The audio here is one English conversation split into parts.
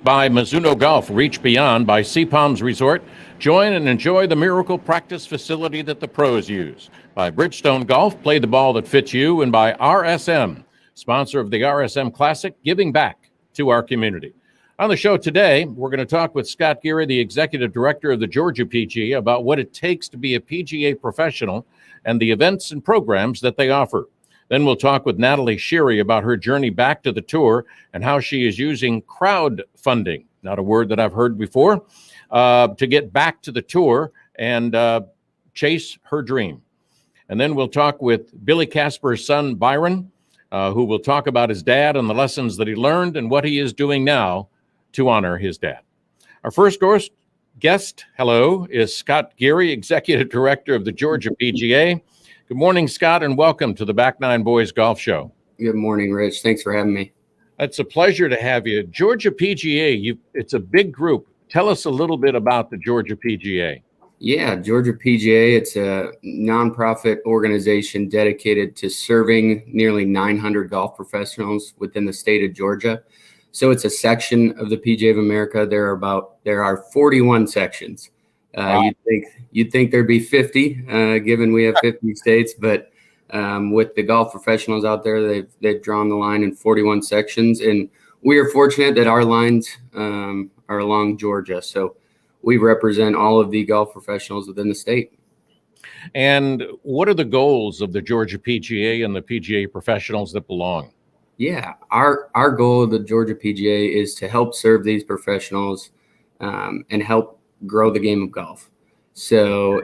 By Mizuno Golf, reach beyond by Sea Palms Resort. Join and enjoy the miracle practice facility that the pros use. By Bridgestone Golf, play the ball that fits you. And by RSM, sponsor of the RSM Classic, giving back to our community. On the show today, we're going to talk with Scott Geary, the executive director of the Georgia PGA, about what it takes to be a PGA professional and the events and programs that they offer. Then we'll talk with Natalie Sheary about her journey back to the tour and how she is using crowdfunding, not a word that I've heard before, to get back to the tour and chase her dream. And then we'll talk with Billy Casper's son, Byron, who will talk about his dad and the lessons that he learned and what he is doing now to honor his dad. Our first guest, hello, is Scott Geary, executive director of the Georgia PGA. Good morning, Scott, and welcome to the Back Nine Boys Golf Show. Good morning, Rich. Thanks for having me. It's a pleasure to have you. Georgia PGA, it's a big group. Tell us a little bit about the Georgia PGA. Yeah, Georgia PGA, it's a nonprofit organization dedicated to serving nearly 900 golf professionals within the state of Georgia. So it's a section of the PGA of America. There are 41 sections. Wow. You'd think there'd be 50, given we have 50 states, but with the golf professionals out there, they've drawn the line in 41 sections, and we are fortunate that our lines are along Georgia. So we represent all of the golf professionals within the state. And what are the goals of the Georgia PGA and the PGA professionals that belong? Yeah, our goal of the Georgia PGA is to help serve these professionals and help grow the game of golf. So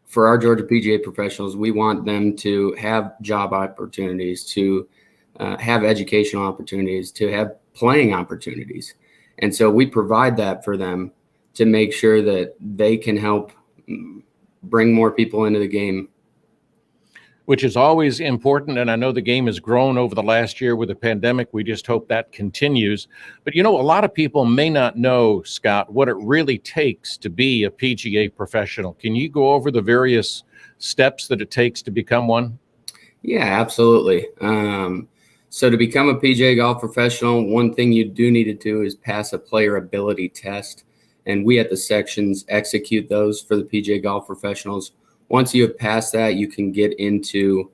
for our Georgia PGA professionals, we want them to have job opportunities, to have educational opportunities, to have playing opportunities. And so we provide that for them to make sure that they can help bring more people into the game. Which is always important, and I know the game has grown over the last year with the pandemic. We just hope that continues. But, a lot of people may not know, Scott, what it really takes to be a PGA professional. Can you go over the various steps that it takes to become one? Yeah, absolutely. So to become a PGA golf professional, one thing you do need to do is pass a player ability test. And we at the sections execute those for the PGA golf professionals. Once you have passed that, you can get into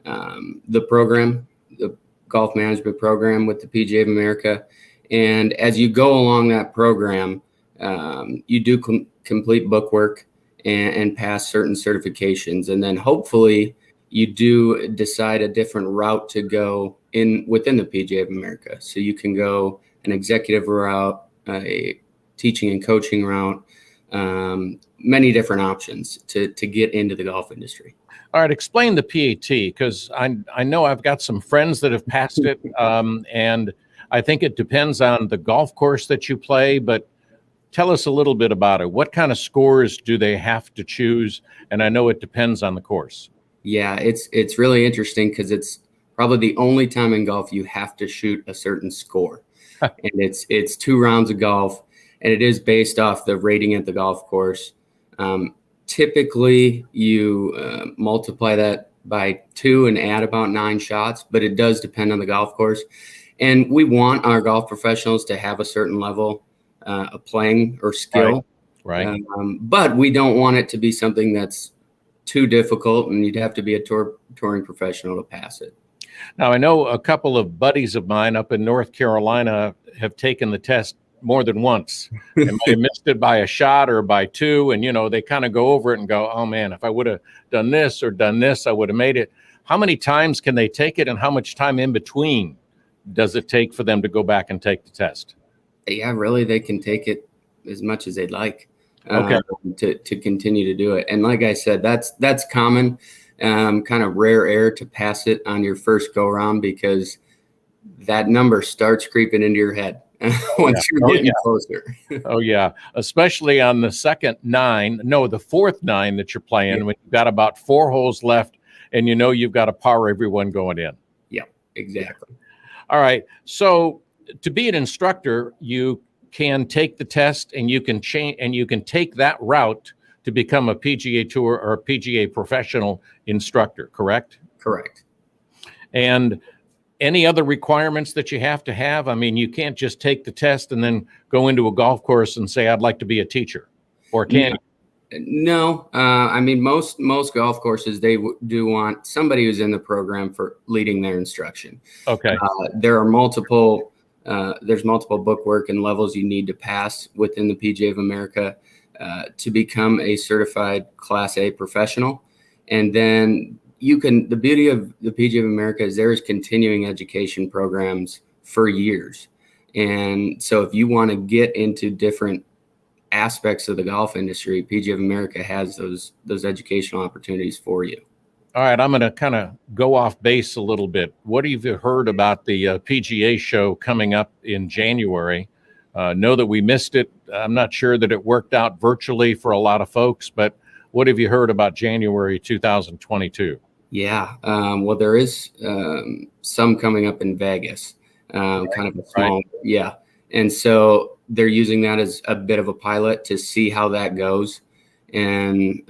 the program, the golf management program with the PGA of America. And as you go along that program, you do complete bookwork and pass certain certifications. And then hopefully you do decide a different route to go within the PGA of America. So you can go an executive route, a teaching and coaching route, many different options to get into the golf industry. All right, explain the PAT, because I know I've got some friends that have passed it, and I think it depends on the golf course that you play, but tell us a little bit about it. What kind of scores do they have to choose? And I know it depends on the course. Yeah, it's really interesting because it's probably the only time in golf you have to shoot a certain score. And it's 2 rounds of golf, and it is based off the rating at the golf course. Typically, you multiply that by 2 and add about 9 shots, but it does depend on the golf course. And we want our golf professionals to have a certain level of playing or skill. Right. But we don't want it to be something that's too difficult, and you'd have to be a touring professional to pass it. Now, I know a couple of buddies of mine up in North Carolina have taken the test more than once. And might have missed it by a shot or by 2. And, they kind of go over it and go, oh, man, if I would have done this or done this, I would have made it. How many times can they take it, and how much time in between does it take for them to go back and take the test? Yeah, really, they can take it as much as they'd like to continue to do it. And like I said, that's common, kind of rare air to pass it on your first go around, because that number starts creeping into your head once you're getting closer. Oh, yeah. Especially on the the fourth 9 that you're playing, when you've got about 4 holes left and you've got to par everyone going in. Yeah, exactly. All right. So to be an instructor, you can take the test and you can change, and you can take that route to become a PGA Tour or a PGA professional instructor, correct? Correct. And Any other requirements that you have to have? I mean, you can't just take the test and then go into a golf course and say, I'd like to be a teacher, or can you? No, I mean, most golf courses, they do want somebody who's in the program for leading their instruction. Okay. There are multiple, there's multiple bookwork and levels you need to pass within the PGA of America to become a certified Class A professional. And then the beauty of the PGA of America is there's continuing education programs for years. And so if you want to get into different aspects of the golf industry, PGA of America has those educational opportunities for you. All right, I'm going to kind of go off base a little bit. What have you heard about the PGA show coming up in January? Know that we missed it. I'm not sure that it worked out virtually for a lot of folks, but what have you heard about January 2022? Yeah, well, there is some coming up in Vegas, kind of a small, yeah. And so they're using that as a bit of a pilot to see how that goes. And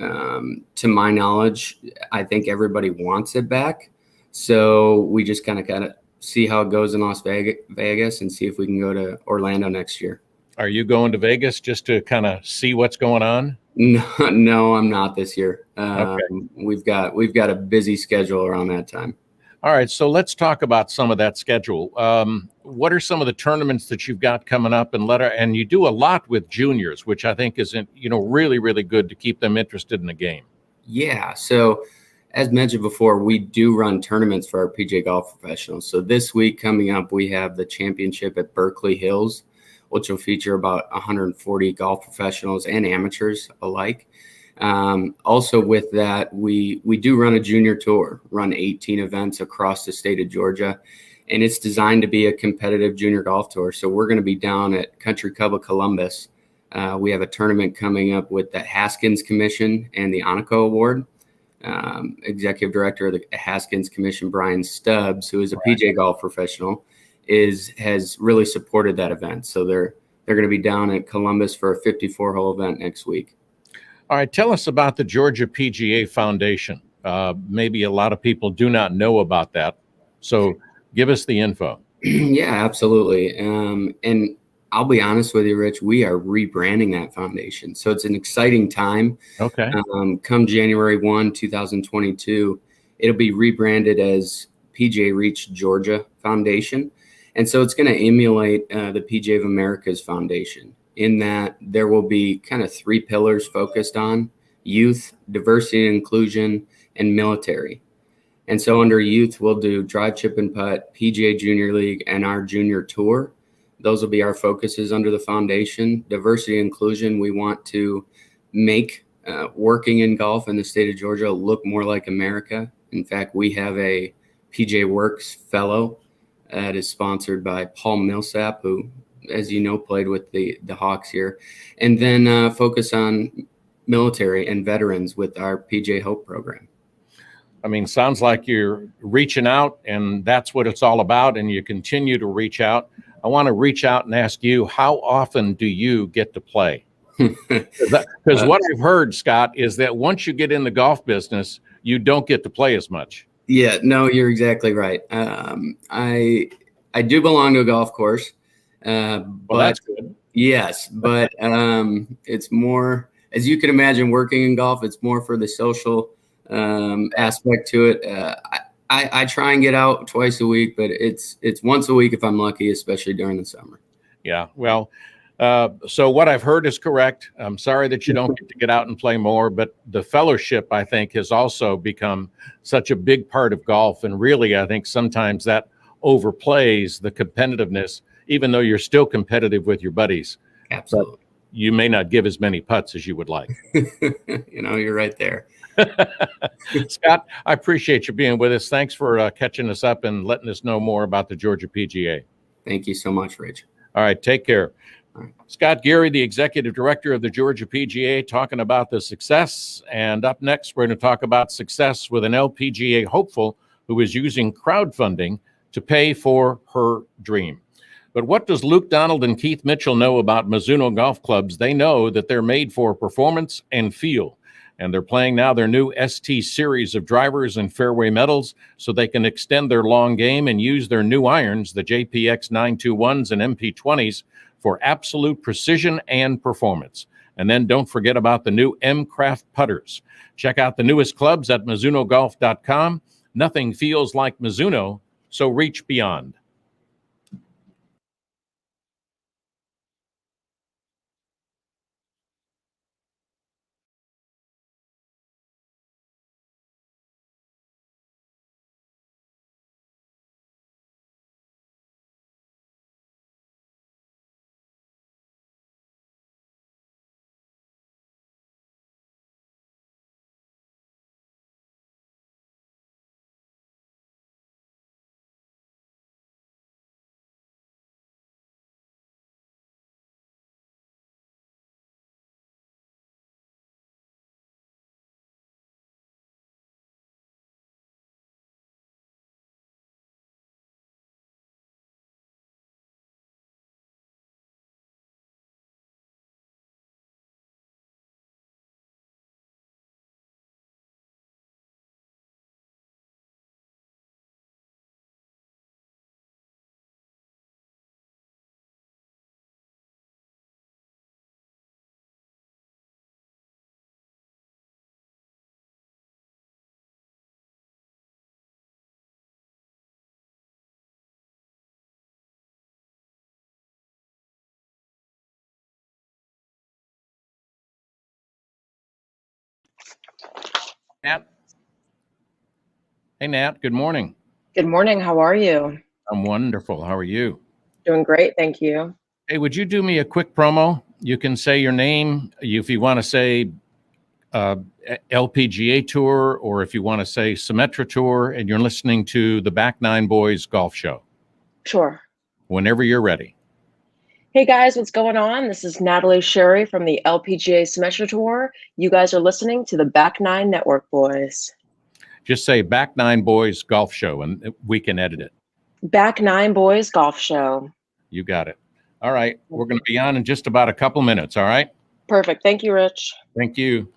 to my knowledge, I think everybody wants it back. So we just kind of see how it goes in Las Vegas and see if we can go to Orlando next year. Are you going to Vegas just to kind of see what's going on? No, I'm not this year. Okay. We've got a busy schedule around that time. All right, so let's talk about some of that schedule. What are some of the tournaments that you've got coming up? And you do a lot with juniors, which I think is really, really good to keep them interested in the game. Yeah. So as mentioned before, we do run tournaments for our PGA Golf professionals. So this week coming up, we have the championship at Berkeley Hills, which will feature about 140 golf professionals and amateurs alike. Also with that, we do run a junior tour, run 18 events across the state of Georgia, and it's designed to be a competitive junior golf tour. So we're going to be down at Country Club of Columbus. We have a tournament coming up with the Haskins Commission and the Onico Award. Executive Director of the Haskins Commission, Brian Stubbs, who is a PGA golf professional, has really supported that event. So they're going to be down at Columbus for a 54-hole event next week. All right, tell us about the Georgia PGA Foundation. Maybe a lot of people do not know about that, so give us the info. Yeah, absolutely. And I'll be honest with you, Rich, we are rebranding that foundation. So it's an exciting time. Okay. Come January 1, 2022, it'll be rebranded as PGA Reach Georgia Foundation. And so it's going to emulate the PGA of America's foundation, in that there will be kind of three pillars focused on: youth, diversity and inclusion, and military. And so under youth, we'll do drive, chip, and putt, PGA Junior League, and our junior tour. Those will be our focuses under the foundation. Diversity and inclusion, we want to make working in golf in the state of Georgia look more like America. In fact, we have a PGA Works fellow that is sponsored by Paul Millsap, who, as you know, played with the Hawks here. And then focus on military and veterans with our PGA Hope program. I mean, sounds like you're reaching out, and that's what it's all about, and you continue to reach out. I want to reach out and ask you, how often do you get to play? Because what I've heard, Scott, is that once you get in the golf business, you don't get to play as much. Yeah, no, you're exactly right. I do belong to a golf course. Well, that's good. Yes, but it's more, as you can imagine, working in golf, it's more for the social aspect to it. I try and get out twice a week, but it's once a week if I'm lucky, especially during the summer. Yeah, well, so what I've heard is correct. I'm sorry that you don't get out and play more, but the fellowship, I think, has also become such a big part of golf. And really, I think sometimes that overplays the competitiveness, even though you're still competitive with your buddies. Absolutely. You may not give as many putts as you would like. You're right there. Scott, I appreciate you being with us. Thanks for catching us up and letting us know more about the Georgia PGA. Thank you so much, Rich. All right, take care. All right. Scott Geary, the executive director of the Georgia PGA, talking about the success. And up next, we're going to talk about success with an LPGA hopeful who is using crowdfunding to pay for her dream. But what does Luke Donald and Keith Mitchell know about Mizuno golf clubs? They know that they're made for performance and feel. And they're playing now their new ST series of drivers and fairway metals so they can extend their long game and use their new irons, the JPX 921s and MP20s, for absolute precision and performance. And then don't forget about the new M-Craft putters. Check out the newest clubs at MizunoGolf.com. Nothing feels like Mizuno, so reach beyond. Nat? Hey, Nat, good morning. Good morning. How are you? I'm wonderful. How are you? Doing great. Thank you. Hey, would you do me a quick promo? You can say your name if you want to say LPGA Tour, or if you want to say Symetra Tour, and you're listening to the Back Nine Boys Golf Show. Sure. Whenever you're ready. Hey guys, what's going on? This is Natalie Sheary from the LPGA Symetra Tour. You guys are listening to the Back Nine Network Boys. Just say Back Nine Boys Golf Show, and we can edit it. Back Nine Boys Golf Show. You got it. All right. We're going to be on in just about a couple minutes. All right. Perfect. Thank you, Rich. Thank you.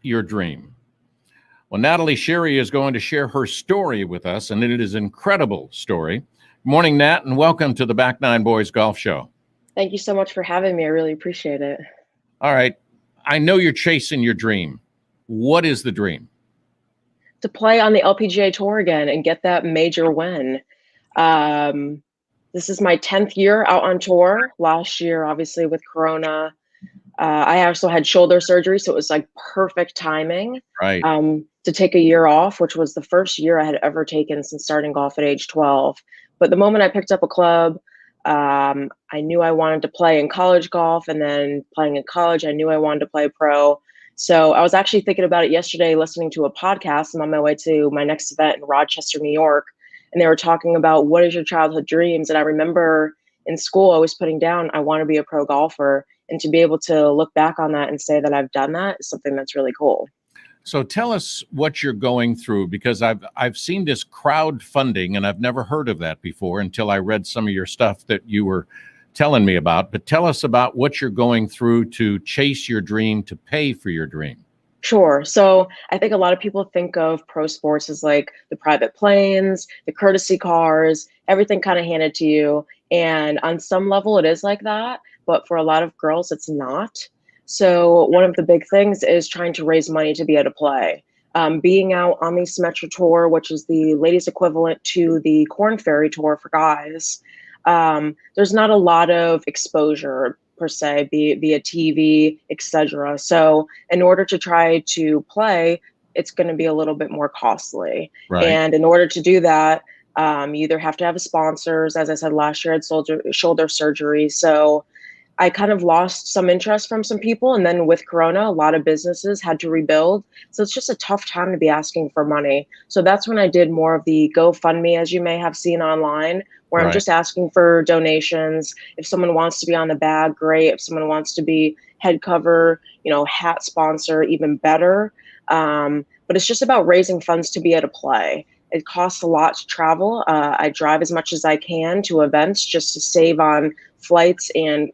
Your dream. Well, Natalie Sheary is going to share her story with us, and it is an incredible story. Good morning, Nat, and welcome to the Back Nine Boys Golf Show. Thank you so much for having me. I really appreciate it. All right. I know you're chasing your dream. What is the dream? To play on the LPGA Tour again and get that major win. This is my 10th year out on tour. Last year, obviously with Corona, I also had shoulder surgery, so it was like perfect timing Right. to take a year off, which was the first year I had ever taken since starting golf at age 12. But the moment I picked up a club, I knew I wanted to play in college golf, and then playing in college, I knew I wanted to play pro. So I was actually thinking about it yesterday, listening to a podcast. I'm on my way to my next event in Rochester, New York, and they were talking about what is your childhood dreams. And I remember in school, I was putting down, I want to be a pro golfer. And to be able to look back on that and say that I've done that is something that's really cool. So tell us what you're going through, because I've seen this crowdfunding, and I've never heard of that before until I read some of your stuff that you were telling me about. But tell us about what you're going through to chase your dream, to pay for your dream. Sure. So I think a lot of people think of pro sports as like the private planes, the courtesy cars, everything kind of handed to you. And on some level, it is like that. But for a lot of girls, it's not. So one of the big things is trying to raise money to be able to play. Being out on the Symetra Tour, which is the ladies' equivalent to the Corn Ferry Tour for guys, there's not a lot of exposure per se, via TV, etc. So in order to try to play, it's going to be a little bit more costly. Right. And in order to do that, you either have to have sponsors. As I said, last year I had shoulder surgery. So I kind of lost some interest from some people. And then with Corona, a lot of businesses had to rebuild. So it's just a tough time to be asking for money. So that's when I did more of the GoFundMe, as you may have seen online, where I'm just asking for donations. If someone wants to be on the bag, great. If someone wants to be head cover, hat sponsor, even better. But it's just about raising funds to be able to play. It costs a lot to travel. I drive as much as I can to events just to save on flights and,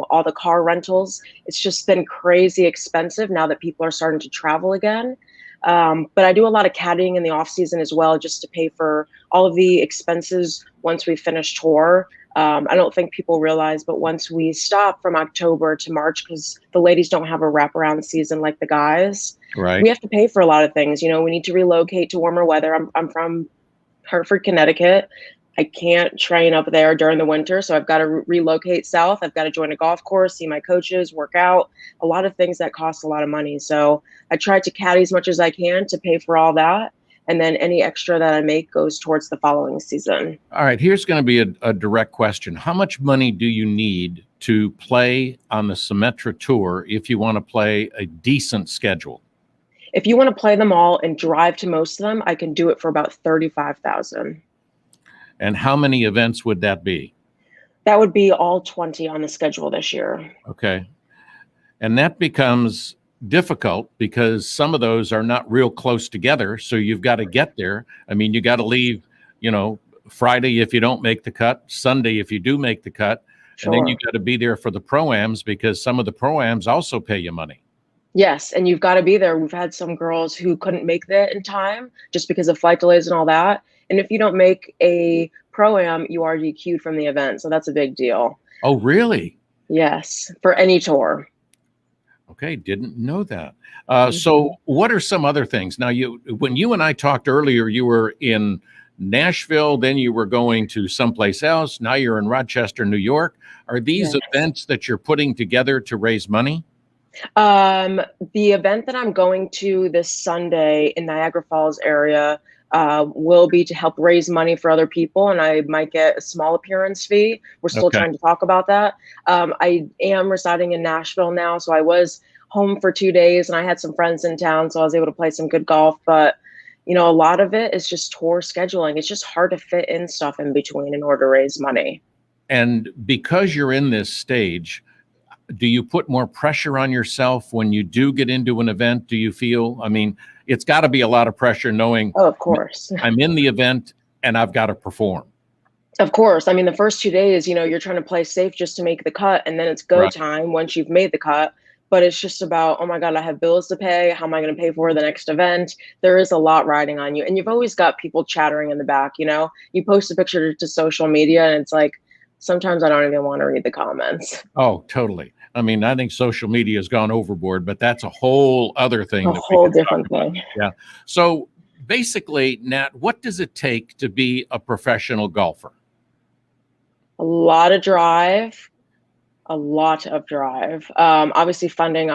all the car rentals. It's just been crazy expensive now that people are starting to travel again. But I do a lot of caddying in the off season as well, just to pay for all of the expenses once we finish tour. I don't think people realize, but once we stop from October to March, because the ladies don't have a wraparound season like the guys, Right. we have to pay for a lot of things. We need to relocate to warmer weather. I'm from Hartford, Connecticut. I can't train up there during the winter, so I've got to relocate south. I've got to join a golf course, see my coaches, work out, a lot of things that cost a lot of money. So I try to caddy as much as I can to pay for all that. And then any extra that I make goes towards the following season. All right, here's going to be a direct question. How much money do you need to play on the Symetra Tour if you want to play a decent schedule? If you want to play them all and drive to most of them, I can do it for about $35,000. And how many events would that be? That would be all 20 on the schedule this year. Okay. And that becomes difficult because some of those are not real close together. So you've got to get there. I mean, you got to leave, Friday if you don't make the cut, Sunday if you do make the cut. Sure. And then you got to be there for the pro-ams because some of the pro-ams also pay you money. Yes, and you've got to be there. We've had some girls who couldn't make that in time just because of flight delays and all that. And if you don't make a pro-am, you are DQ'd from the event. So that's a big deal. Oh, really? Yes, for any tour. Okay, didn't know that. So what are some other things? Now, when you and I talked earlier, you were in Nashville, then you were going to someplace else. Now you're in Rochester, New York. Are these events that you're putting together to raise money? The event that I'm going to this Sunday in Niagara Falls area will be to help raise money for other people, and I might get a small appearance fee. We're still trying to talk about that. I am residing in Nashville now, so I was home for 2 days, and I had some friends in town, so I was able to play some good golf. But a lot of it is just tour scheduling. It's just hard to fit in stuff in between in order to raise money. And because you're in this stage, do you put more pressure on yourself when you do get into an event? Do you feel, it's got to be a lot of pressure knowing, oh, of course, I'm in the event and I've got to perform. Of course. The first 2 days, you're trying to play safe just to make the cut. And then it's go time once you've made the cut. But it's just about, oh my God, I have bills to pay. How am I going to pay for the next event? There is a lot riding on you. And you've always got people chattering in the back. You post a picture to social media and it's like, sometimes I don't even want to read the comments. Oh, totally. I think social media has gone overboard, but that's a whole other thing. A whole different thing. Yeah. So basically, Nat, what does it take to be a professional golfer? A lot of drive, a lot of drive. Obviously, funding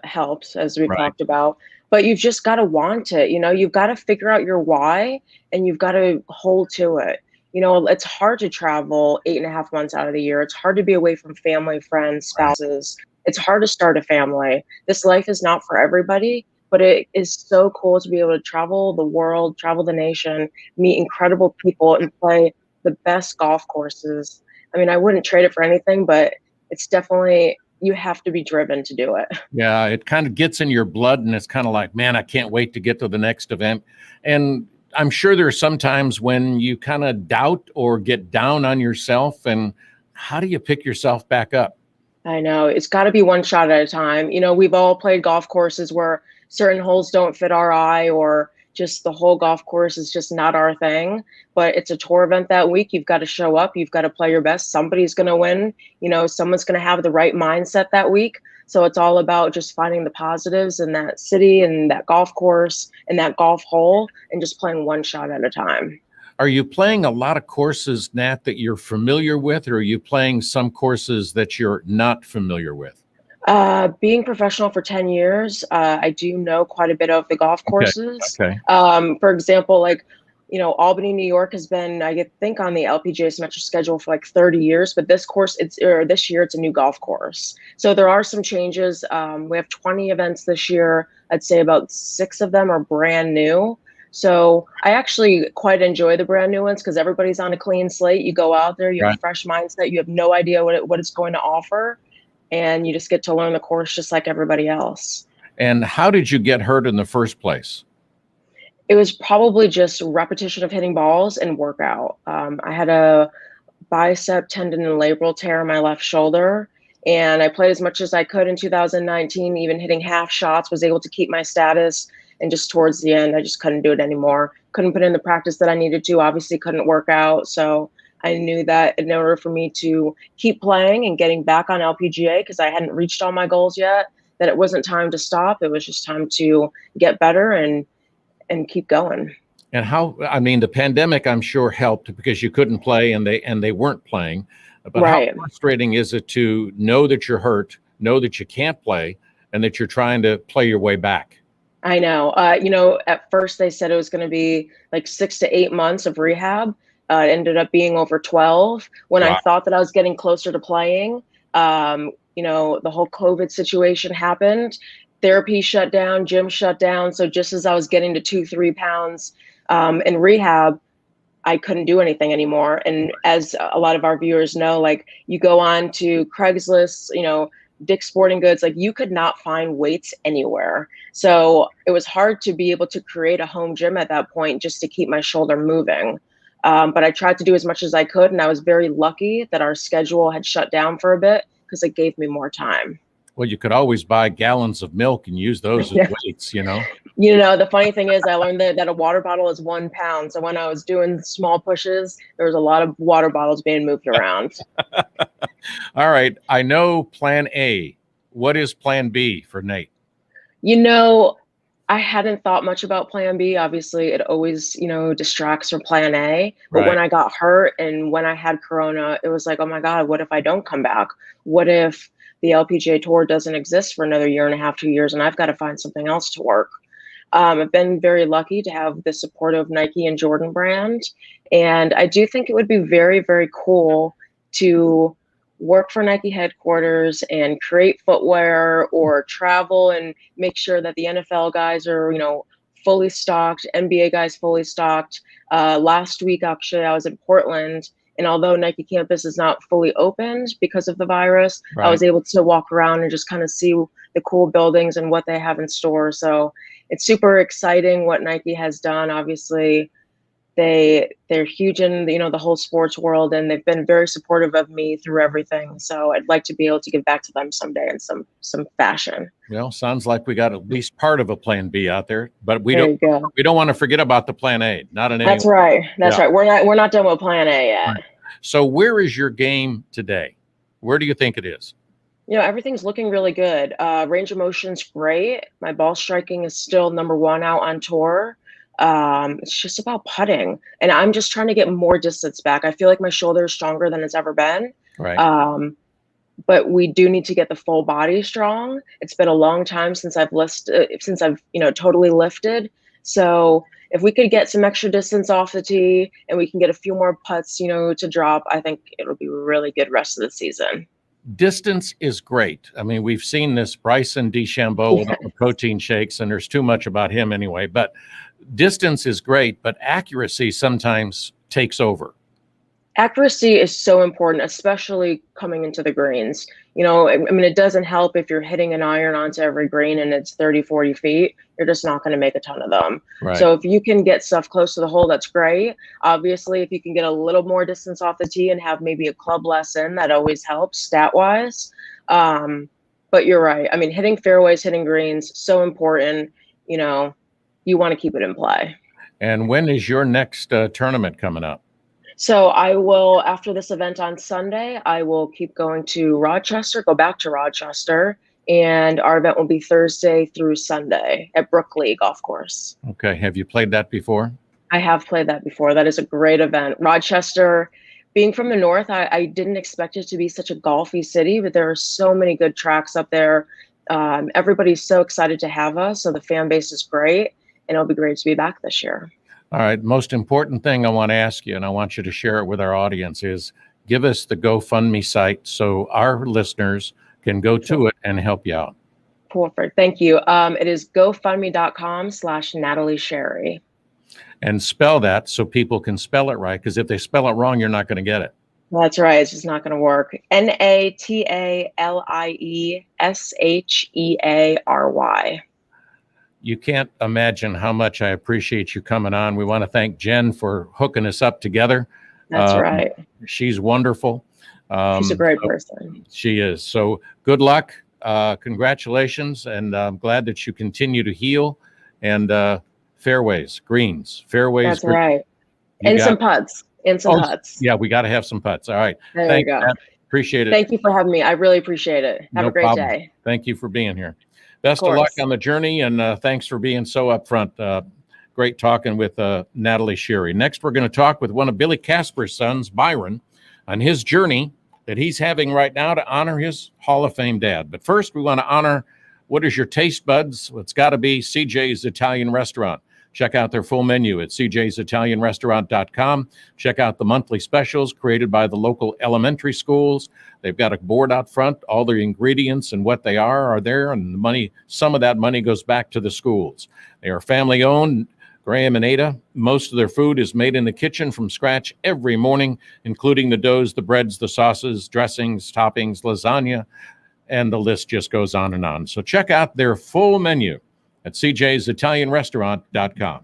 helps, as we've Right. talked about, but you've just got to want it. You've got to figure out your why and you've got to hold to it. It's hard to travel 8.5 months out of the year. It's hard to be away from family, friends, Right. spouses. It's hard to start a family. This life is not for everybody, but it is so cool to be able to travel the world, travel the nation, meet incredible people, and play the best golf courses. I mean, I wouldn't trade it for anything, but it's definitely, you have to be driven to do it. Yeah, it kind of gets in your blood, and it's kind of like, man, I can't wait to get to the next event. And I'm sure there's some times when you kind of doubt or get down on yourself. And how do you pick yourself back up? I know it's got to be one shot at a time. We've all played golf courses where certain holes don't fit our eye, or just the whole golf course is just not our thing. But it's a tour event that week. You've got to show up. You've got to play your best. Somebody's going to win. Someone's going to have the right mindset that week. So it's all about just finding the positives in that city and that golf course and that golf hole and just playing one shot at a time. Are you playing a lot of courses, Nat, that you're familiar with, or are you playing some courses that you're not familiar with? Being professional for 10 years, I do know quite a bit of the golf Okay. courses. Okay. For example, Albany, New York has been, I think, on the LPGA Symmetric schedule for like 30 years, but this year it's a new golf course. So there are some changes. We have 20 events this year. I'd say about 6 of them are brand new. So I actually quite enjoy the brand new ones because everybody's on a clean slate. You go out there, you have Right. a fresh mindset, you have no idea what it's going to offer, and you just get to learn the course just like everybody else. And how did you get hurt in the first place? It was probably just repetition of hitting balls and workout. I had a bicep tendon and labral tear in my left shoulder, and I played as much as I could in 2019, even hitting half shots, was able to keep my status. And just towards the end, I just couldn't do it anymore. Couldn't put in the practice that I needed to, obviously couldn't work out. So I knew that in order for me to keep playing and getting back on LPGA, because I hadn't reached all my goals yet, that it wasn't time to stop. It was just time to get better and keep going. And the pandemic, I'm sure, helped because you couldn't play and they weren't playing. But Right. how frustrating is it to know that you're hurt, know that you can't play, and that you're trying to play your way back? I know. At first they said it was going to be like 6 to 8 months of rehab. It ended up being over 12. When I Wow. thought that I was getting closer to playing, the whole COVID situation happened. Therapy shut down, gym shut down. So just as I was getting to 2-3 pounds in rehab, I couldn't do anything anymore. And as a lot of our viewers know, like, you go on to Craigslist, Dick's Sporting Goods, like, you could not find weights anywhere. So it was hard to be able to create a home gym at that point just to keep my shoulder moving. But I tried to do as much as I could. And I was very lucky that our schedule had shut down for a bit because it gave me more time. Well, you could always buy gallons of milk and use those as weights, The funny thing is, I learned that a water bottle is 1 pound. So when I was doing small pushes, there was a lot of water bottles being moved around. All right. I know plan A. What is plan B for Nate? I hadn't thought much about plan B. Obviously, it always, distracts from plan A. But Right. when I got hurt and when I had Corona, it was like, oh my God, what if I don't come back? What if the LPGA Tour doesn't exist for another 1.5 to 2 years and I've got to find something else to work? I've been very lucky to have the support of Nike and Jordan brand. And I do think it would be very, very cool to work for Nike headquarters and create footwear, or travel and make sure that the NFL guys are, fully stocked, NBA guys fully stocked. Last week, actually, I was in Portland, and although Nike campus is not fully opened because of the virus, Right. I was able to walk around and just kind of see the cool buildings and what they have in store. So it's super exciting what Nike has done. Obviously, they're huge in the whole sports world, and they've been very supportive of me through everything. So I'd like to be able to give back to them someday in some fashion. Well, sounds like we got at least part of a plan B out there, but we There you go. don't want to forget about the plan A. Not in any That's way. right. That's Yeah. right. We're not done with plan A yet. Right. So where is your game today? Where do you think it is? Everything's looking really good. Range of motion's great. My ball striking is still number 1 out on tour. It's just about putting, and I'm just trying to get more distance back. I feel like my shoulder is stronger than it's ever been. Right. But we do need to get the full body strong. It's been a long time since I've totally lifted. So if we could get some extra distance off the tee and we can get a few more putts, to drop, I think it'll be a really good rest of the season. Distance is great. I mean, we've seen this Bryson DeChambeau with all the protein shakes, and there's too much about him anyway. But distance is great, but accuracy sometimes takes over. Accuracy is so important, especially coming into the greens. I mean, it doesn't help if you're hitting an iron onto every green and it's 30, 40 feet. You're just not going to make a ton of them. Right. So if you can get stuff close to the hole, that's great. Obviously, if you can get a little more distance off the tee and have maybe a club less in, that always helps stat-wise. But you're right. I mean, hitting fairways, hitting greens, so important. You want to keep it in play. And when is your next tournament coming up? So I will, after this event on Sunday, I will keep going to go back to Rochester, and our event will be Thursday through Sunday at Brookley Golf Course. Okay. Have you played that before? I have played that before. That is a great event. Rochester, being from the north, I didn't expect it to be such a golfy city, but there are so many good tracks up there. Everybody's so excited to have us, so the fan base is great, and it'll be great to be back this year. All right. Most important thing I want to ask you, and I want you to share it with our audience, is give us the GoFundMe site so our listeners can go to it and help you out. Perfect. Thank you. It is GoFundMe.com/Natalie Sheary. And spell that so people can spell it right, because if they spell it wrong, you're not going to get it. That's right. It's just not going to work. NATALIESHEARY. You can't imagine how much I appreciate you coming on. We want to thank Jen for hooking us up together. That's right. She's wonderful. She's a great person. She is. So good luck. Congratulations. And I'm glad that you continue to heal. And fairways, greens, fairways. That's right. And some putts. Putts. Yeah, we got to have some putts. All right. There you go. Matt. Appreciate it. Thank you for having me. I really appreciate it. Have a great day. Thank you for being here. Best of luck on the journey, and thanks for being so upfront. Great talking with Natalie Sheary. Next, we're going to talk with one of Billy Casper's sons, Byron, on his journey that he's having right now to honor his Hall of Fame dad. But first, we want to honor what is your taste buds? Well, it's got to be CJ's Italian Restaurant. Check out their full menu at cjsitalianrestaurant.com. Check out the monthly specials created by the local elementary schools. They've got a board out front. All the ingredients and what they are there, and the money, some of that money goes back to the schools. They are family owned. Graham and Ada, most of their food is made in the kitchen from scratch every morning, including the doughs, the breads, the sauces, dressings, toppings, lasagna, and the list just goes on and on. So check out their full menu at cjsitalianrestaurant.com.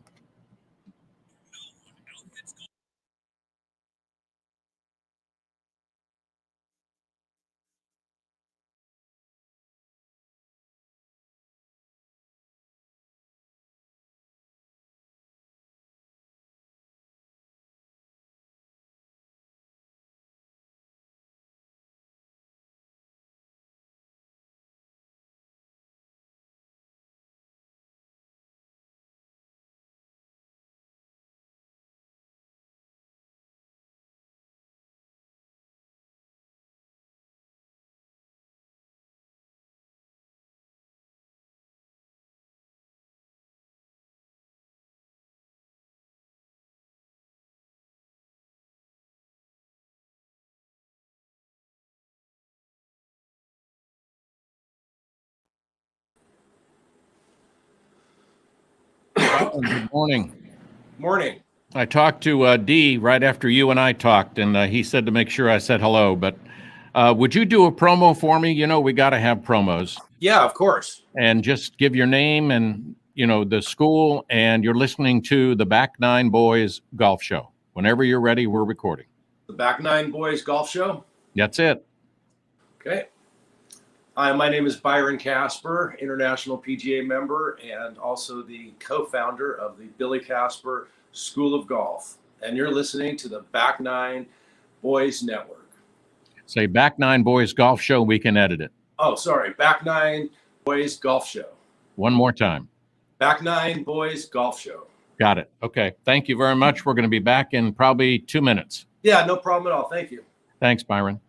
Good morning. Morning. I talked to Dee right after you and I talked, and he said to make sure I said hello. But would you do a promo for me? You know, we got to have promos. Yeah, of course. And just give your name and, the school, and you're listening to the Back Nine Boys Golf Show. Whenever you're ready, we're recording. The Back Nine Boys Golf Show? That's it. Okay. Hi, my name is Byron Casper, international PGA member, and also the co-founder of the Billy Casper School of Golf. And you're listening to the Back Nine Boys Network. Say Back Nine Boys Golf Show. We can edit it. Oh, sorry. Back Nine Boys Golf Show. One more time. Back Nine Boys Golf Show. Got it. Okay. Thank you very much. We're going to be back in probably 2 minutes. Yeah, no problem at all. Thank you. Thanks, Byron.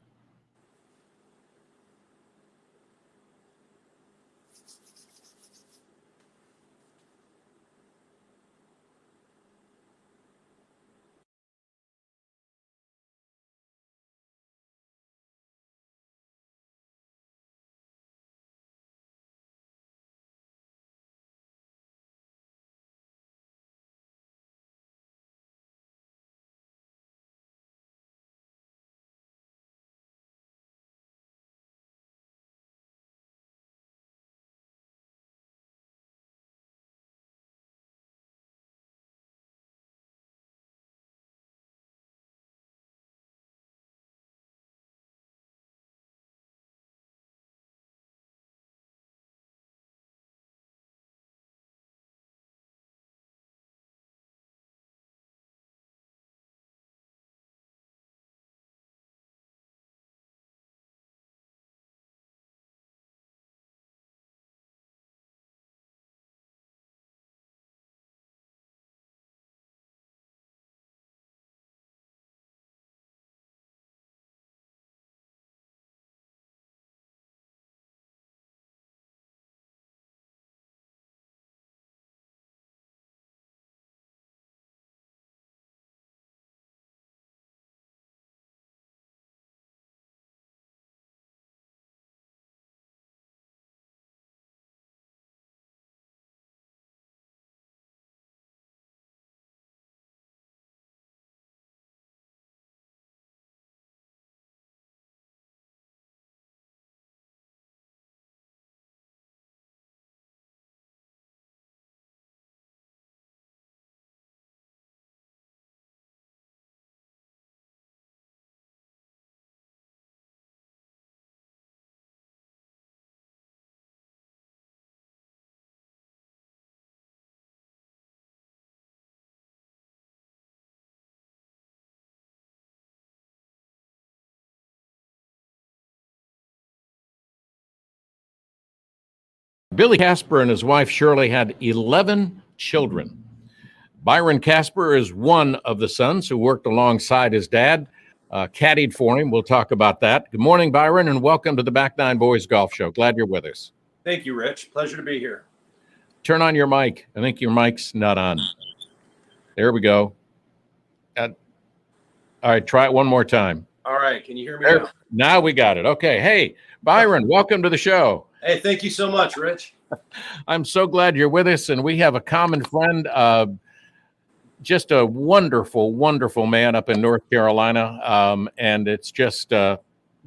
Billy Casper and his wife Shirley had 11 children. Byron Casper is one of the sons who worked alongside his dad, caddied for him. We'll talk about that. Good morning, Byron, and welcome to the Back Nine Boys Golf Show. Glad you're with us. Thank you, Rich. Pleasure to be here. Turn on your mic. I think your mic's not on. There we go. All right, try it one more time. All right. Can you hear me There, now? now we got it. Okay. Hey, Byron, welcome to the show. Hey, thank you so much, Rich. I'm so glad you're with us, and we have a common friend, just a wonderful, wonderful man up in North Carolina, and it's just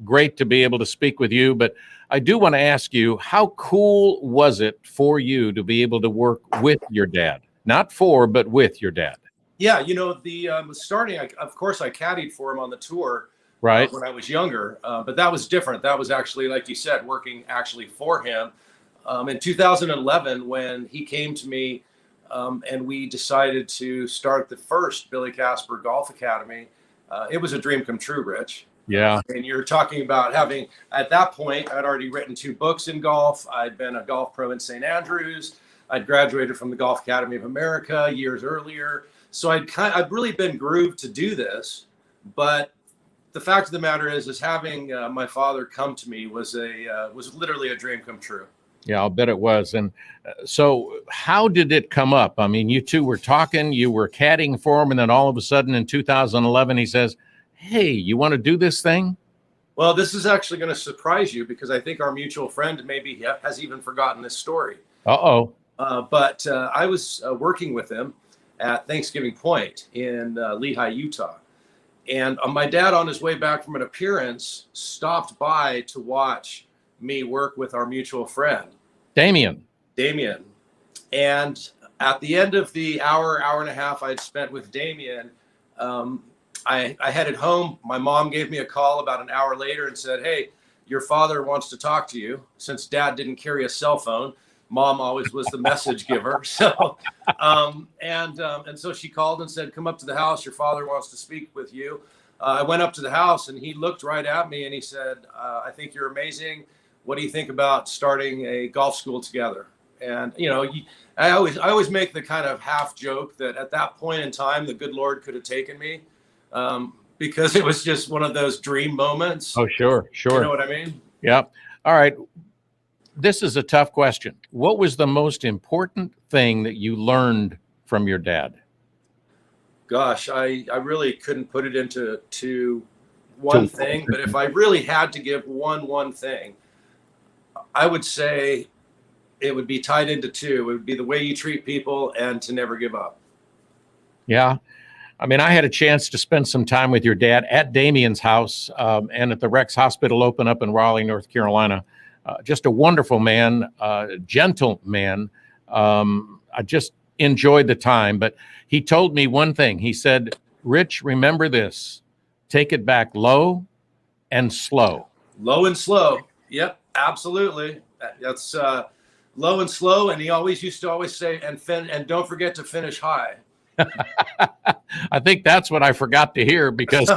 great to be able to speak with you. But I do want to ask you, how cool was it for you to be able to work with your dad? Not for, but with your dad. Yeah, the starting, of course, I caddied for him on the tour. Right. When I was younger, but that was different. That was actually, like you said, working actually for him. In 2011, when he came to me and we decided to start the first Billy Casper Golf Academy, it was a dream come true, Rich. Yeah. And you're talking about having, at that point, I'd already written 2 books in golf. I'd been a golf pro in St. Andrews. I'd graduated from the Golf Academy of America years earlier. So I'd really been grooved to do this, but the fact of the matter is having my father come to me was literally a dream come true. Yeah, I'll bet it was. And so how did it come up? I mean, you two were talking, you were caddying for him, and then all of a sudden in 2011, he says, hey, you want to do this thing? Well, this is actually going to surprise you because I think our mutual friend maybe has even forgotten this story. Uh-oh. But I was working with him at Thanksgiving Point in Lehi, Utah. And my dad, on his way back from an appearance, stopped by to watch me work with our mutual friend, Damien. And at the end of the hour and a half I'd spent with Damien, I headed home. My mom gave me a call about an hour later and said, hey, your father wants to talk to you. Since Dad didn't carry a cell phone, Mom always was the message giver. So, and so she called and said, come up to the house. Your father wants to speak with you. I went up to the house and he looked right at me and he said, I think you're amazing. What do you think about starting a golf school together? And, you know, I always make the kind of half joke that at that point in time, the good Lord could have taken me, because it was just one of those dream moments. Oh, sure. You know what I mean? Yeah. All right. This is a tough question. What was the most important thing that you learned from your dad? Gosh, I really couldn't put it into one thing, but if I really had to give one thing, I would say it would be tied into two. It would be the way you treat people and to never give up. Yeah. I mean, I had a chance to spend some time with your dad at Damien's house, and at the Rex Hospital open up in Raleigh, North Carolina. Just a wonderful man, gentle man. I just enjoyed the time. But he told me one thing. He said, Rich, remember this. Take it back low and slow. Low and slow. Yep, absolutely. That's low and slow. And he used to always say, and don't forget to finish high. I think that's what I forgot to hear, because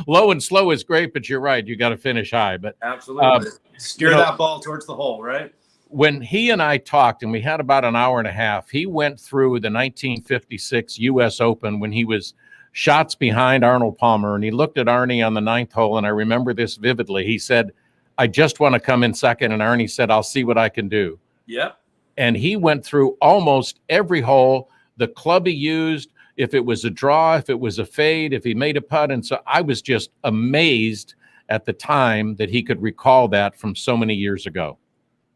low and slow is great, but you're right. You got to finish high. But absolutely steer that ball towards the hole, right? When he and I talked, and we had about an hour and a half, he went through the 1956 U.S. Open when he was shots behind Arnold Palmer, and he looked at Arnie on the ninth hole, and I remember this vividly. He said, I just want to come in second, and Arnie said, I'll see what I can do. Yep. And he went through almost every hole, the club he used, if it was a draw, if it was a fade, if he made a putt. And so I was just amazed at the time that he could recall that from so many years ago.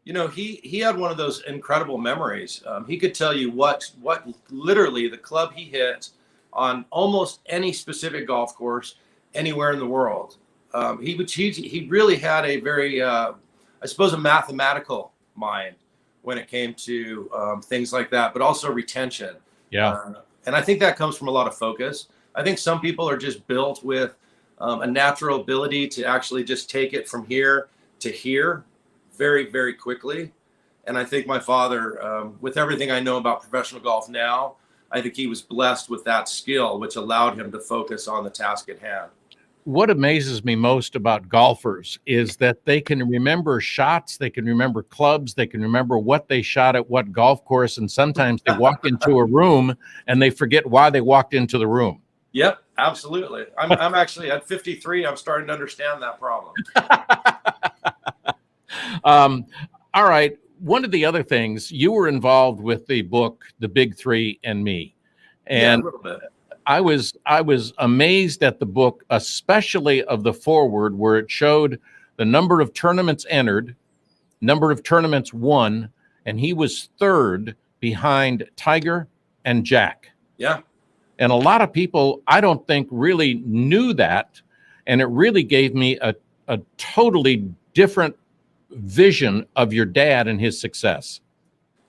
You know, he had one of those incredible memories. He could tell you what literally the club he hit on almost any specific golf course anywhere in the world. He really had a very, I suppose, a mathematical mind when it came to things like that, but also retention. Yeah. And I think that comes from a lot of focus. I think some people are just built with a natural ability to actually just take it from here to here very, very quickly. And I think my father, with everything I know about professional golf now, I think he was blessed with that skill, which allowed him to focus on the task at hand. What amazes me most about golfers is that they can remember shots, they can remember clubs, they can remember what they shot at what golf course, and sometimes they walk into a room and they forget why they walked into the room. Yep, absolutely. I'm actually at 53. I'm starting to understand that problem. All right. One of the other things, you were involved with the book, The Big Three and Me. And yeah, a little bit. I was amazed at the book, especially of the foreword, where it showed the number of tournaments entered, number of tournaments won, and he was third behind Tiger and Jack. Yeah. And a lot of people, I don't think, really knew that. And it really gave me a totally different vision of your dad and his success.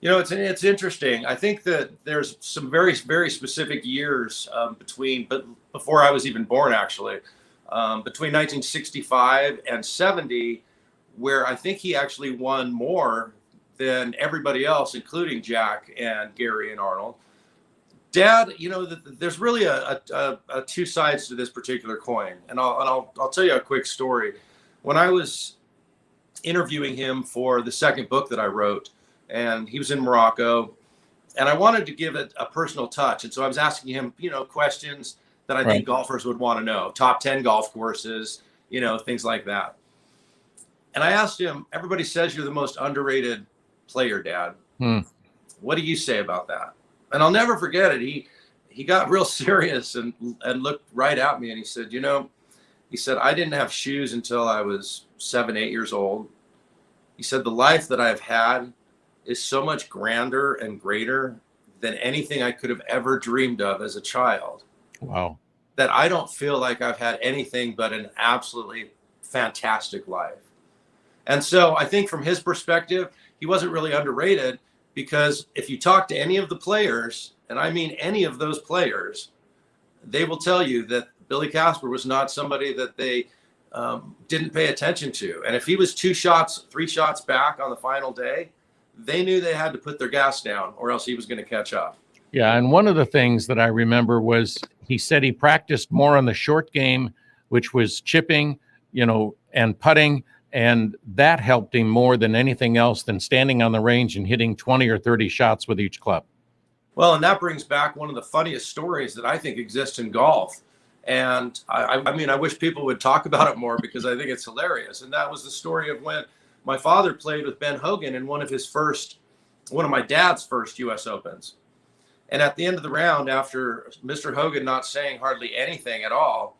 You know, it's interesting. I think that there's some very, very specific years before I was even born, actually, between 1965 and 70, where I think he actually won more than everybody else, including Jack and Geary and Arnold. Dad, you know, there's really a two sides to this particular coin, and I'll tell you a quick story. When I was interviewing him for the second book that I wrote, and he was in Morocco, and I wanted to give it a personal touch. And so I was asking him, you know, questions that I think golfers would want to know, top 10 golf courses, you know, things like that. And I asked him, everybody says you're the most underrated player, Dad. What do you say about that? And I'll never forget it. He got real serious and looked right at me, and he said, you know, I didn't have shoes until I was 7, 8 years old. He said, the life that I've had is so much grander and greater than anything I could have ever dreamed of as a child. Wow. That I don't feel like I've had anything but an absolutely fantastic life. And so I think from his perspective, he wasn't really underrated, because if you talk to any of the players, and I mean any of those players, they will tell you that Billy Casper was not somebody that they didn't pay attention to. And if he was 2 shots, 3 shots back on the final day, they knew they had to put their gas down, or else he was going to catch up. Yeah, and one of the things that I remember was he said he practiced more on the short game, which was chipping, you know, and putting, And that helped him more than anything else than standing on the range and hitting 20 or 30 shots with each club. Well, and that brings back one of the funniest stories that I think exists in golf. And I mean, I wish people would talk about it more because I think it's hilarious. And that was the story of when my father played with Ben Hogan in one of my dad's first U.S. Opens. And at the end of the round, after Mr. Hogan not saying hardly anything at all,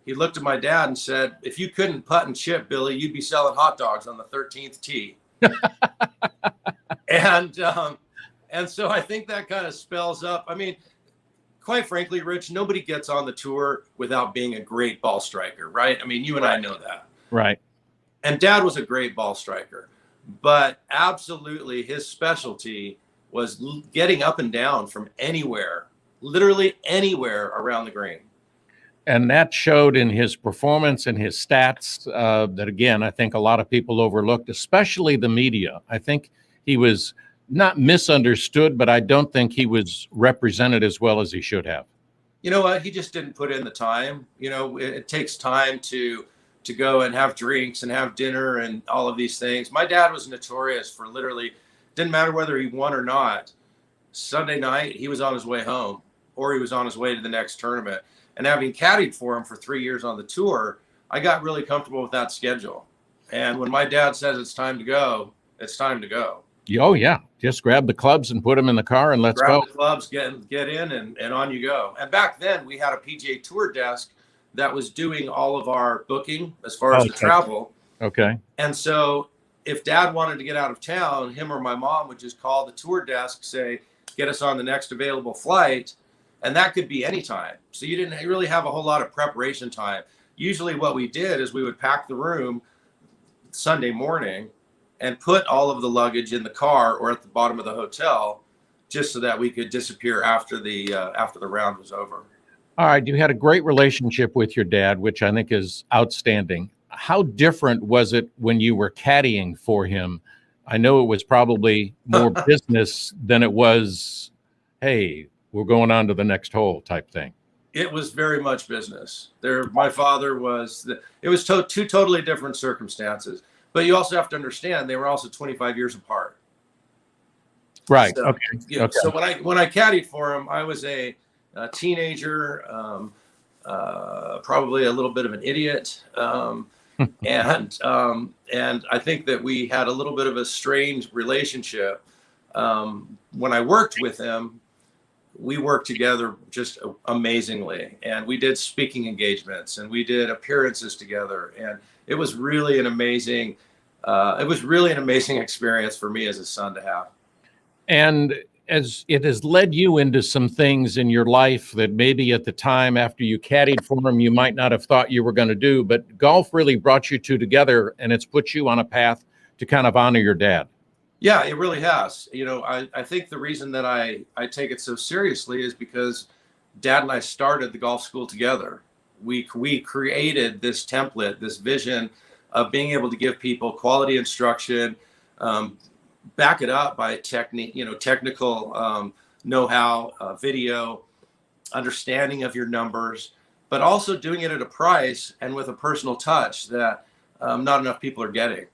he looked at my dad and said, "If you couldn't putt and chip, Billy, you'd be selling hot dogs on the 13th tee." And so I think that kind of spells up. I mean, quite frankly, Rich, nobody gets on the tour without being a great ball striker, right? I mean, you and I know that. Right. And Dad was a great ball striker, but absolutely his specialty was getting up and down from anywhere, literally anywhere around the green. And that showed in his performance and his stats that, again, I think a lot of people overlooked, especially the media. I think he was not misunderstood, but I don't think he was represented as well as he should have. You know what? He just didn't put in the time. You know, it takes time to go and have drinks and have dinner and all of these things. My dad was notorious for literally, didn't matter whether he won or not, Sunday night, he was on his way home or he was on his way to the next tournament. And having caddied for him for 3 years on the tour, I got really comfortable with that schedule. And when my dad says it's time to go, it's time to go. Oh, yeah. Just grab the clubs and put them in the car and let's go. Grab the clubs, get in, and on you go. And back then, we had a PGA Tour desk that was doing all of our booking as far as the travel. Okay. And so if Dad wanted to get out of town, him or my mom would just call the tour desk, say, get us on the next available flight. And that could be any time. So you didn't really have a whole lot of preparation time. Usually what we did is we would pack the room Sunday morning and put all of the luggage in the car or at the bottom of the hotel just so that we could disappear after the round was over. All right. You had a great relationship with your dad, which I think is outstanding. How different was it when you were caddying for him? I know it was probably more business than it was, hey, we're going on to the next hole type thing. It was very much business. My father was, it was two totally different circumstances. But you also have to understand they were also 25 years apart. Right. So, okay. You know, so when I caddied for him, I was a teenager, probably a little bit of an idiot, and I think that we had a little bit of a strange relationship. When I worked with him, we worked together just amazingly, and we did speaking engagements and we did appearances together, and it was really an amazing experience for me as a son to have. And as it has led you into some things in your life that maybe at the time after you caddied for him, you might not have thought you were going to do, but golf really brought you two together and it's put you on a path to kind of honor your dad. Yeah, it really has. You know, I think the reason that I take it so seriously is because Dad and I started the golf school together. We created this template, this vision of being able to give people quality instruction, back it up by technical know-how, video, understanding of your numbers, but also doing it at a price and with a personal touch that not enough people are getting.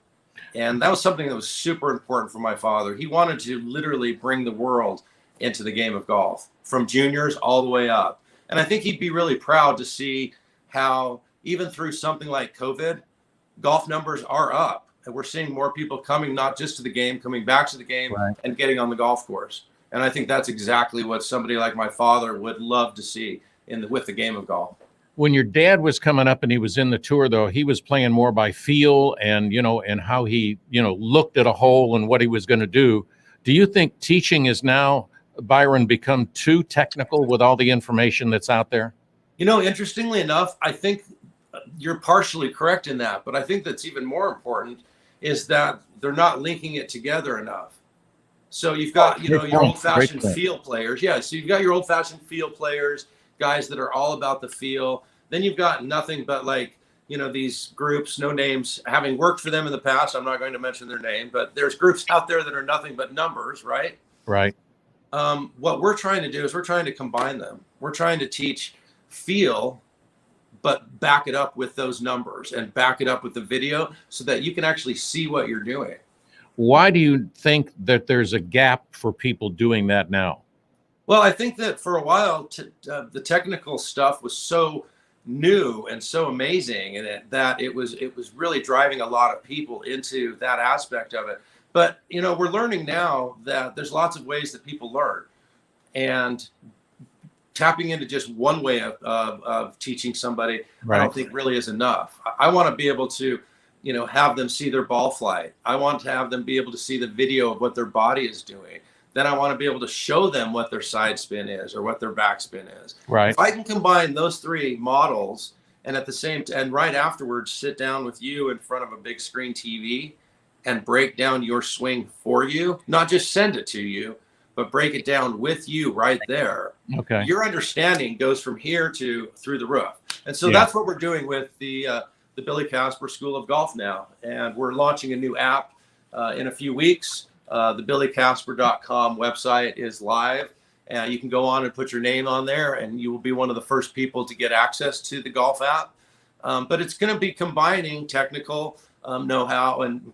And that was something that was super important for my father. He wanted to literally bring the world into the game of golf, from juniors all the way up. And I think he'd be really proud to see how, even through something like COVID, golf numbers are up. And we're seeing more people coming, not just to the game, coming back to the game, right, and getting on the golf course. And I think that's exactly what somebody like my father would love to see with the game of golf. When your dad was coming up and he was in the tour, though, he was playing more by feel and, and how he, looked at a hole and what he was going to do. Do you think teaching is now, Byron, become too technical with all the information that's out there? Interestingly enough, I think you're partially correct in that, but I think that's even more important is that they're not linking it together enough. So you've got, your old-fashioned field players. Yeah, so you've got your old-fashioned field players, guys that are all about the feel. Then you've got nothing but these groups, no names, having worked for them in the past. I'm not going to mention their name, but there's groups out there that are nothing but numbers, right? Right. What we're trying to do is we're trying to combine them. We're trying to teach feel but back it up with those numbers and back it up with the video so that you can actually see what you're doing. Why do you think that there's a gap for people doing that now? Well, I think that for a while, the technical stuff was so new and so amazing, and that it was really driving a lot of people into that aspect of it. But we're learning now that there's lots of ways that people learn, and tapping into just one way of teaching somebody, Right. I don't think really is enough. I want to be able to, have them see their ball flight. I want to have them be able to see the video of what their body is doing. Then I want to be able to show them what their side spin is or what their back spin is. Right. If I can combine those three models and at the same and right afterwards sit down with you in front of a big screen TV and break down your swing for you, not just send it to you, but break it down with you right there. Okay. Your understanding goes from here to through the roof. And so Yeah. that's what we're doing with the Billy Casper School of Golf now. And we're launching a new app in a few weeks. The billycasper.com website is live. You can go on and put your name on there, and you will be one of the first people to get access to the golf app. But it's going to be combining technical know-how and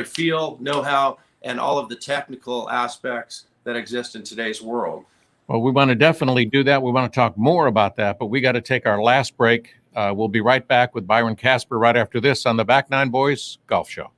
feel, know-how, and all of the technical aspects that exist in today's world. Well, we want to definitely do that. We want to talk more about that, but we got to take our last break. We'll be right back with Byron Casper right after this on the Back Nine Boys Golf Show.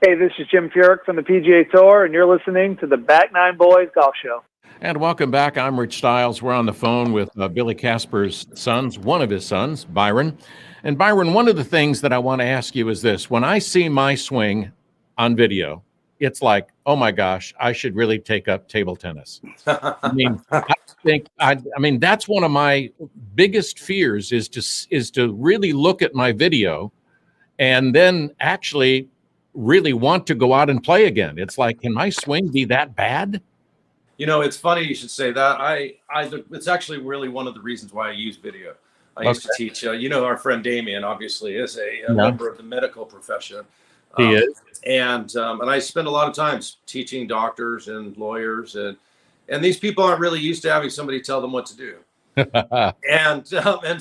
Hey, this is Jim Furyk from the PGA Tour, and you're listening to the Back Nine Boys Golf Show. And welcome back. I'm Rich Stiles. We're on the phone with Billy Casper's sons, one of his sons, Byron. And Byron, one of the things that I want to ask you is this. When I see my swing on video, it's like, oh my gosh, I should really take up table tennis. I mean, that's one of my biggest fears is to really look at my video and then actually really want to go out and play again. It's like, can my swing be that bad? It's funny you should say that. It's actually really one of the reasons why I use video. I used to teach, our friend Damien obviously is a member of the medical profession. He is. And I spend a lot of times teaching doctors and lawyers, and these people aren't really used to having somebody tell them what to do. And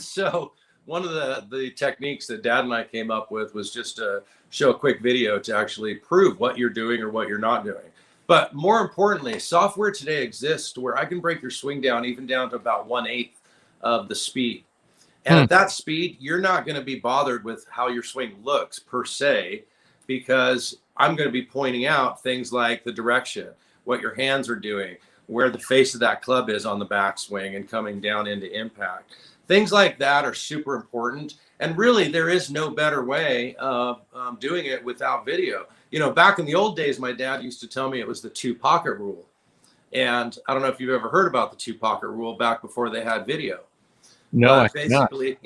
so one of the techniques that Dad and I came up with was just to show a quick video to actually prove what you're doing or what you're not doing. But more importantly, software today exists where I can break your swing down even down to about 1/8 of the speed. And at that speed, you're not going to be bothered with how your swing looks per se, because I'm going to be pointing out things like the direction, what your hands are doing, where the face of that club is on the backswing and coming down into impact. Things like that are super important. And really, there is no better way of doing it without video. Back in the old days, my dad used to tell me it was the 2-pocket rule. And I don't know if you've ever heard about the 2-pocket rule back before they had video. No, basically,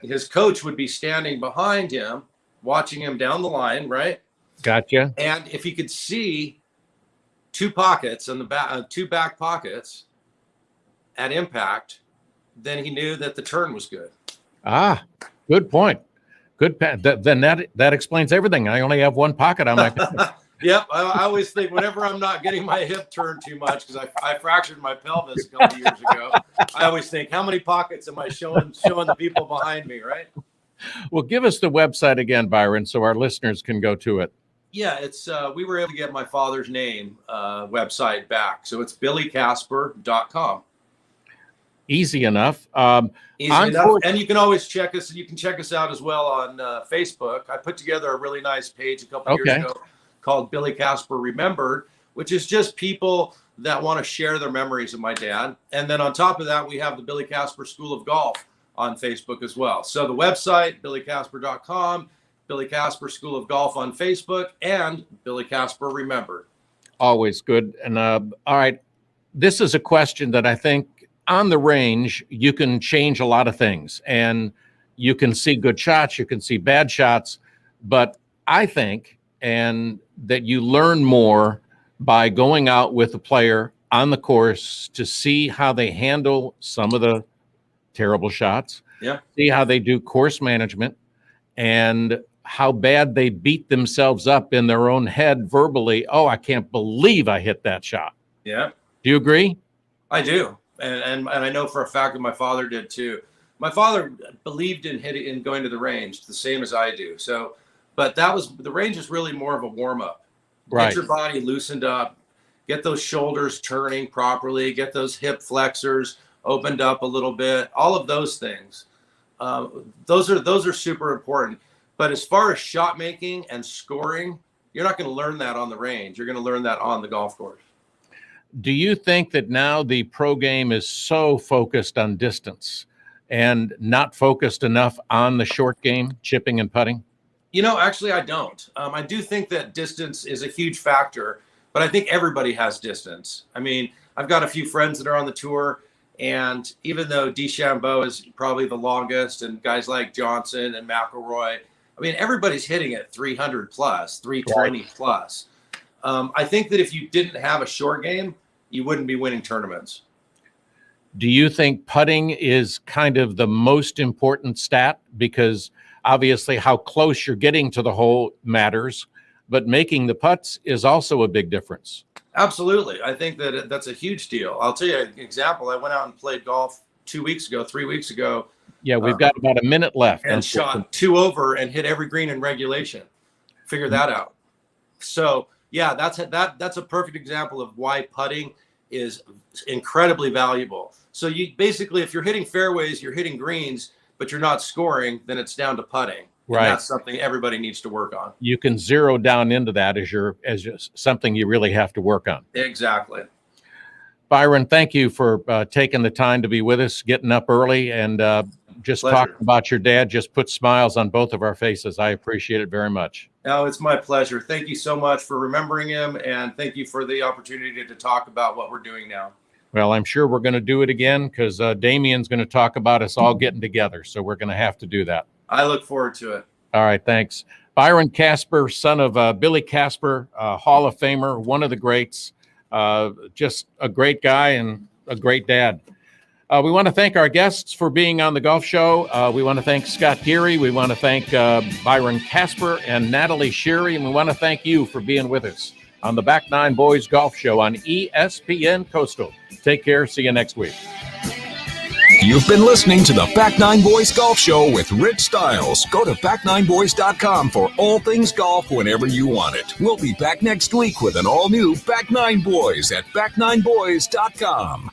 his coach would be standing behind him, watching him down the line, right? Gotcha. And if he could see 2 pockets on the back, 2 back pockets at impact, then he knew that the turn was good. Good point. Good. Then that explains everything. I only have 1 pocket on my pen. Yep. I always think whenever I'm not getting my hip turned too much, because I fractured my pelvis a couple of years ago, I always think, how many pockets am I showing the people behind me, right? Well, give us the website again, Byron, so our listeners can go to it. Yeah, it's we were able to get my father's name website back. So it's billycasper.com. Easy enough. Easy enough. And you can always check us. You can check us out as well on Facebook. I put together a really nice page a couple years ago called Billy Casper Remembered, which is just people that want to share their memories of my dad. And then on top of that, we have the Billy Casper School of Golf on Facebook as well. So the website, billycasper.com, Billy Casper School of Golf on Facebook, and Billy Casper Remembered. Always good. And all right, this is a question that I think on the range, you can change a lot of things, and you can see good shots, you can see bad shots, but I think that you learn more by going out with a player on the course to see how they handle some of the terrible shots, see how they do course management, and how bad they beat themselves up in their own head verbally. Oh, I can't believe I hit that shot. Yeah. Do you agree? I do. And I know for a fact that my father did too. My father believed in going to the range the same as I do. So, but the range is really more of a warm up. Right. Get your body loosened up, get those shoulders turning properly, get those hip flexors opened up a little bit. All of those things. Those are super important. But as far as shot making and scoring, you're not going to learn that on the range. You're going to learn that on the golf course. Do you think that now the pro game is so focused on distance and not focused enough on the short game, chipping and putting? Actually, I don't. I do think that distance is a huge factor, but I think everybody has distance. I mean, I've got a few friends that are on the tour, and even though DeChambeau is probably the longest, and guys like Johnson and McIlroy, I mean, everybody's hitting it 300 plus, 320 plus. I think that if you didn't have a short game, you wouldn't be winning tournaments. Do you think putting is kind of the most important stat? Because obviously how close you're getting to the hole matters, but making the putts is also a big difference. Absolutely. I think that that's a huge deal. I'll tell you an example. I went out and played golf 3 weeks ago. Yeah, we've got about a minute left. And shot 2 over and hit every green in regulation. Figure that out. So, yeah, that's a perfect example of why putting is incredibly valuable. So you basically, if you're hitting fairways, you're hitting greens, but you're not scoring, then it's down to putting. And right. That's something everybody needs to work on. You can zero down into that as something you really have to work on. Exactly. Byron, thank you for taking the time to be with us, getting up early, and just Pleasure. talking about your dad just put smiles on both of our faces. I appreciate it very much. No, it's my pleasure. Thank you so much for remembering him, and thank you for the opportunity to talk about what we're doing now. Well, I'm sure we're going to do it again because Damien's going to talk about us all getting together, so we're going to have to do that. I look forward to it. All right, thanks. Byron Casper, son of Billy Casper, Hall of Famer, one of the greats, just a great guy and a great dad. We want to thank our guests for being on the golf show. We want to thank Scott Geary. We want to thank Byron Casper and Natalie Sheary. And we want to thank you for being with us on the Back Nine Boys Golf Show on ESPN Coastal. Take care. See you next week. You've been listening to the Back Nine Boys Golf Show with Rich Stiles. Go to back9boys.com for all things golf whenever you want it. We'll be back next week with an all-new Back Nine Boys at back9boys.com.